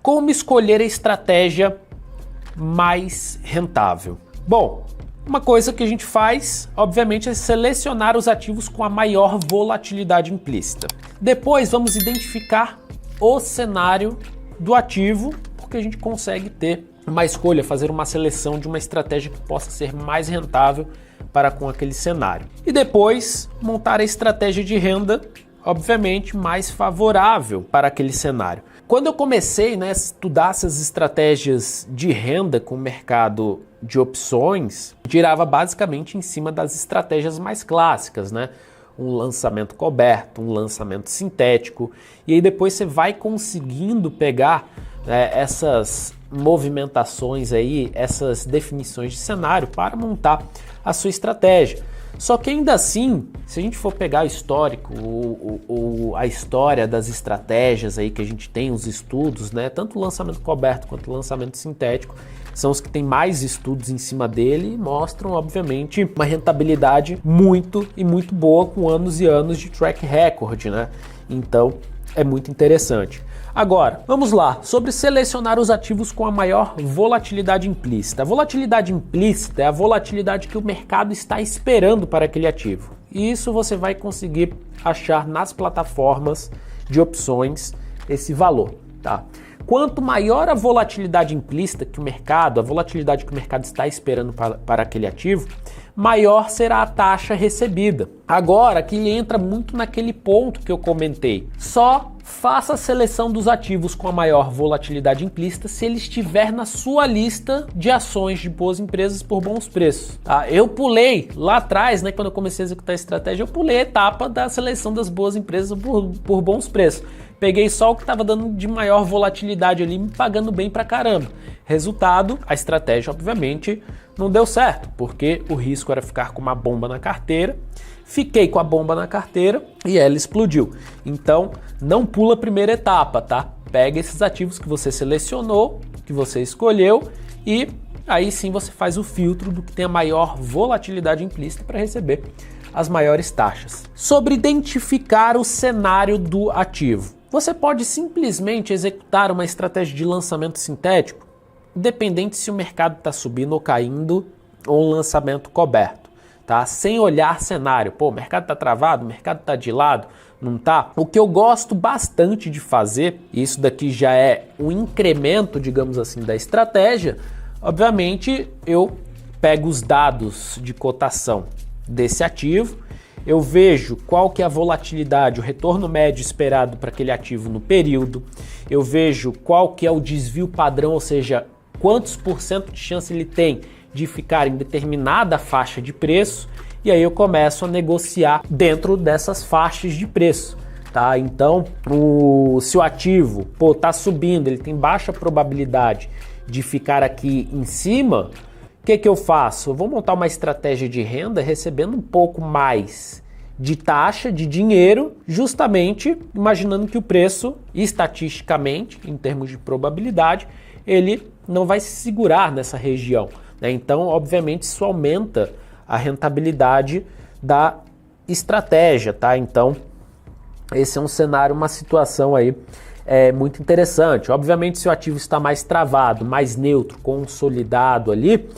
Como escolher a estratégia mais rentável? Bom, uma coisa que a gente faz, obviamente, é selecionar os ativos com a maior volatilidade implícita. Depois vamos identificar o cenário do ativo, porque a gente consegue ter uma escolha, fazer uma seleção de uma estratégia que possa ser mais rentável para com aquele cenário. E depois montar a estratégia de renda, obviamente, mais favorável para aquele cenário. Quando eu comecei, a estudar essas estratégias de renda com o mercado de opções, girava basicamente em cima das estratégias mais clássicas, Um lançamento coberto, um lançamento sintético, e aí depois você vai conseguindo pegar essas movimentações aí, essas definições de cenário para montar a sua estratégia. Só que ainda assim, se a gente for pegar o histórico, a história das estratégias aí que a gente tem, os estudos, tanto o lançamento coberto quanto o lançamento sintético, são os que têm mais estudos em cima dele e mostram, obviamente, uma rentabilidade muito boa, com anos e anos de track record, Então, é muito interessante. Agora, vamos lá, sobre selecionar os ativos com a maior volatilidade implícita. A volatilidade implícita é a volatilidade que o mercado está esperando para aquele ativo. E isso você vai conseguir achar nas plataformas de opções esse valor, tá? Quanto maior a volatilidade implícita que o mercado, a volatilidade que o mercado está esperando para aquele ativo, maior será a taxa recebida. Agora, aqui entra muito naquele ponto que eu comentei. Só faça a seleção dos ativos com a maior volatilidade implícita se ele estiver na sua lista de ações de boas empresas por bons preços. Tá? Eu pulei lá atrás, quando eu comecei a executar a estratégia, eu pulei a etapa da seleção das boas empresas por bons preços. Peguei só o que estava dando de maior volatilidade ali, me pagando bem pra caramba. Resultado, a estratégia obviamente não deu certo, porque o risco era ficar com uma bomba na carteira. Fiquei com a bomba na carteira e ela explodiu. Então, não pula a primeira etapa, tá? Pega esses ativos que você selecionou, que você escolheu, e aí sim você faz o filtro do que tem a maior volatilidade implícita para receber as maiores taxas. Sobre identificar o cenário do ativo. Você pode simplesmente executar uma estratégia de lançamento sintético, independente se o mercado está subindo ou caindo, ou um lançamento coberto, tá? Sem olhar cenário. O mercado está travado, o mercado está de lado, não tá? O que eu gosto bastante de fazer, e isso daqui já é um incremento, digamos assim, da estratégia, obviamente eu pego os dados de cotação desse ativo, eu vejo qual que é a volatilidade, o retorno médio esperado para aquele ativo no período, eu vejo qual que é o desvio padrão, ou seja, quantos por cento de chance ele tem de ficar em determinada faixa de preço, e aí eu começo a negociar dentro dessas faixas de preço. Tá? Então, se o ativo está subindo, ele tem baixa probabilidade de ficar aqui em cima, o que eu faço? Eu vou montar uma estratégia de renda recebendo um pouco mais de taxa, de dinheiro, justamente imaginando que o preço, estatisticamente, em termos de probabilidade, ele não vai se segurar nessa região. Então, obviamente, isso aumenta a rentabilidade da estratégia. Tá? Então, esse é um cenário, uma situação aí muito interessante. Obviamente, se o ativo está mais travado, mais neutro, consolidado ali,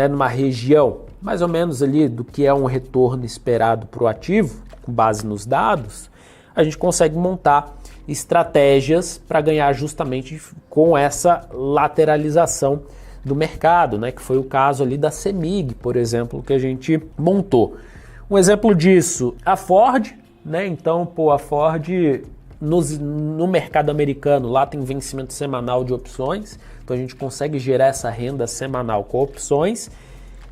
numa região mais ou menos ali do que é um retorno esperado para o ativo, com base nos dados, a gente consegue montar estratégias para ganhar justamente com essa lateralização do mercado, que foi o caso ali da CEMIG, por exemplo, que a gente montou. Um exemplo disso, a Ford, Então, a Ford no mercado americano, lá tem vencimento semanal de opções, então a gente consegue gerar essa renda semanal com opções,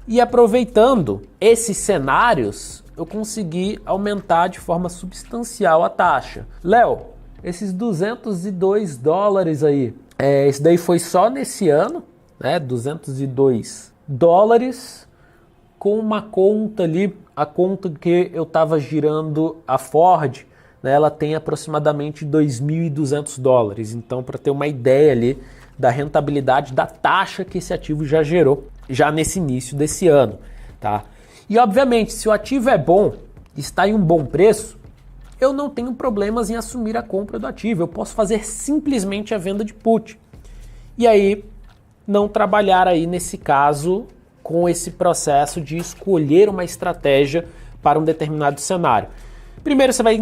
e aproveitando esses cenários, eu consegui aumentar de forma substancial a taxa. Léo, esses $202 aí, isso daí foi só nesse ano, $202 com uma conta ali, a conta que eu estava girando a Ford, ela tem aproximadamente $2.200. Então, para ter uma ideia ali da rentabilidade, da taxa que esse ativo já gerou, já nesse início desse ano, tá? E, obviamente, se o ativo é bom, está em um bom preço, eu não tenho problemas em assumir a compra do ativo. Eu posso fazer simplesmente a venda de put. e aí não trabalhar aí nesse caso com esse processo de escolher uma estratégia para um determinado cenário. Primeiro você vai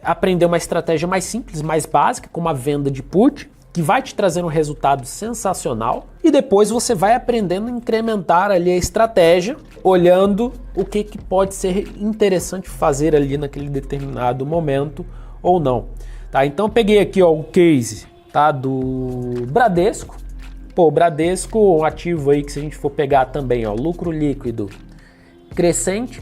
aprender uma estratégia mais simples, mais básica, como a venda de put, que vai te trazer um resultado sensacional, e depois você vai aprendendo a incrementar ali a estratégia, olhando o que pode ser interessante fazer ali naquele determinado momento ou não. Tá? Então eu peguei aqui ó, o case, tá, do Bradesco. Pô, o Bradesco, um ativo aí que se a gente for pegar também, ó, lucro líquido crescente,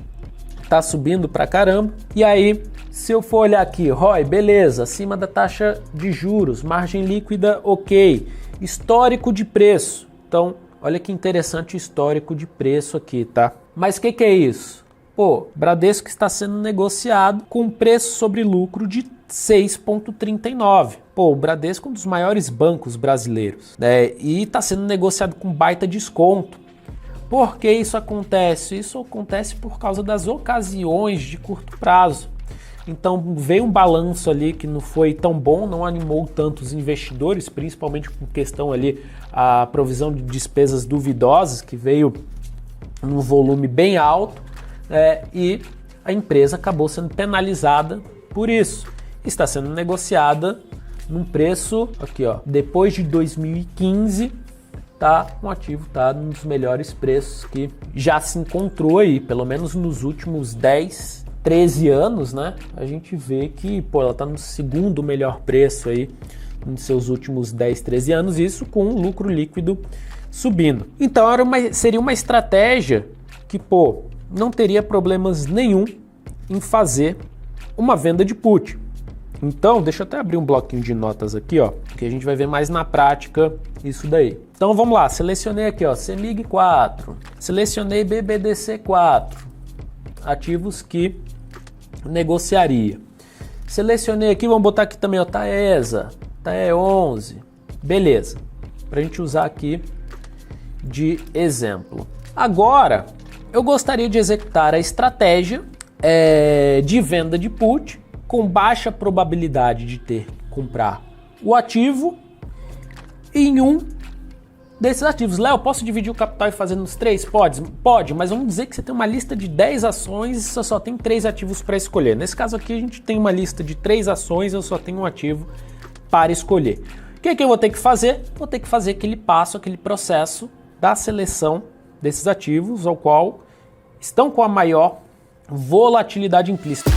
tá subindo pra caramba. E aí, se eu for olhar aqui, ROI, beleza, acima da taxa de juros, margem líquida, ok, histórico de preço. Então, olha que interessante o histórico de preço aqui, tá? Mas o que é isso? Pô, Bradesco está sendo negociado com preço sobre lucro de 6,39. Pô, o Bradesco é um dos maiores bancos brasileiros, né? E está sendo negociado com baita desconto. Por que isso acontece? Isso acontece por causa das ocasiões de curto prazo. Então veio um balanço ali que não foi tão bom, não animou tanto os investidores, principalmente com questão ali a provisão de despesas duvidosas, que veio num volume bem alto, e a empresa acabou sendo penalizada por isso. Está sendo negociada num preço, aqui ó, depois de 2015, tá, um ativo tá num dos melhores preços que já se encontrou aí, pelo menos nos últimos 10, 13 anos, né? A gente vê que, pô, ela tá no segundo melhor preço aí nos seus últimos 10, 13 anos, isso com o lucro líquido subindo. Então seria uma estratégia que, pô, não teria problemas nenhum em fazer uma venda de put. Então, deixa eu até abrir um bloquinho de notas aqui, ó, que a gente vai ver mais na prática isso daí. Então vamos lá, selecionei aqui, ó, CEMIG 4, selecionei BBDC 4, ativos que negociaria. Selecionei aqui, vamos botar aqui também, ó, Taesa, TAE 11, beleza, para a gente usar aqui de exemplo. Agora, eu gostaria de executar a estratégia de venda de put, com baixa probabilidade de ter que comprar o ativo em um desses ativos. Léo, posso dividir o capital e fazer nos 3? Pode, mas vamos dizer que você tem uma lista de 10 ações e você só tem 3 ativos para escolher. Nesse caso aqui a gente tem uma lista de 3 ações e eu só tenho um ativo para escolher. O que eu vou ter que fazer? Vou ter que fazer aquele passo, aquele processo da seleção desses ativos, ao qual estão com a maior volatilidade implícita.